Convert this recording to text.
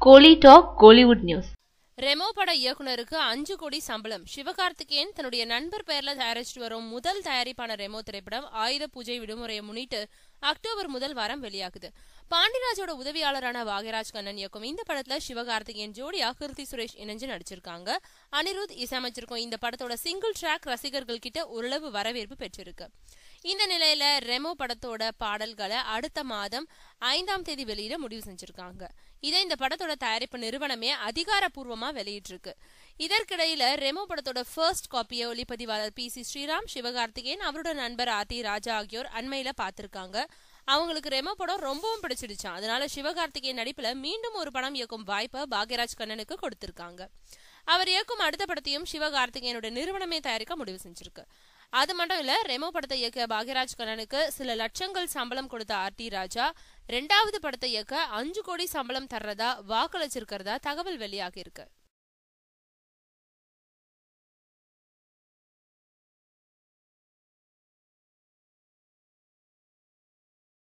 கோலி talk Kollywood news. Remo பட இயக்குனருக்கு 5 கோடி சம்பளம். சிவகார்த்திகேயன் தன்னுடைய நண்பர் பெயர்ல தயாரிச்சுட்டு வரும் முதல் தயாரிப்பான ரெமோ திரைப்படம் ஆயுத பூஜை விடுமுறையை முன்னிட்டு அக்டோபர் முதல் வாரம் வெளியாகுது. பாண்டிராஜோட உதவியாளரான பாக்யராஜ் கண்ணன் இயக்கும் இந்த படத்துல சிவகார்த்திகேயன் ஜோடியா கிருத்தி சுரேஷ் இணைஞ்சு நடிச்சிருக்காங்க. அனிருத் இசையமைச்சிருக்கும் இந்த படத்தோட சிங்கிள் ட்ராக் ரசிகர்கள் கிட்ட ஓரளவு வரவேற்பு பெற்றிருக்கு. இந்த நிலையில ரெமோ படத்தோட பாடல்களை அடுத்த மாதம் 5ஆம் தேதி வெளியிட முடிவு செஞ்சிருக்காங்க. இதை இந்த படத்தோட தயாரிப்பு நிறுவனமே அதிகாரப்பூர்வமா வெளியிட்டிருக்கு. இதற்கிடையில ரெமோ படத்தோட ஃபர்ஸ்ட் காப்பியை ஒளிப்பதிவாளர் PC ஸ்ரீராம், சிவகார்த்திகேயன், அவரோட நண்பர் RT ராஜா ஆகியோர் அண்மையில பாத்திருக்காங்க. அவங்களுக்கு ரெமோ படம் ரொம்பவும் பிடிச்சிடுச்சான். அதனால சிவகார்த்திகேயன் நடிப்புல மீண்டும் ஒரு படம் இயக்கும் வாய்ப்பை பாக்யராஜ் கண்ணனுக்கு கொடுத்திருக்காங்க. அவர் இயக்கும் அடுத்த படத்தையும் சிவகார்த்திகேயனோட நிறுவனமே தயாரிக்க முடிவு செஞ்சிருக்கு. அது மட்டும் இல்ல, ரெமோ படத்தை இயக்க பாக்யராஜ் கண்ணனுக்கு சில லட்சங்கள் சம்பளம் கொடுத்த RT ராஜா 2வது படத்தை இயக்க 5 கோடி சம்பளம் தர்றதா வாக்களிச்சிருக்கிறதா தகவல் வெளியாகி இருக்கு.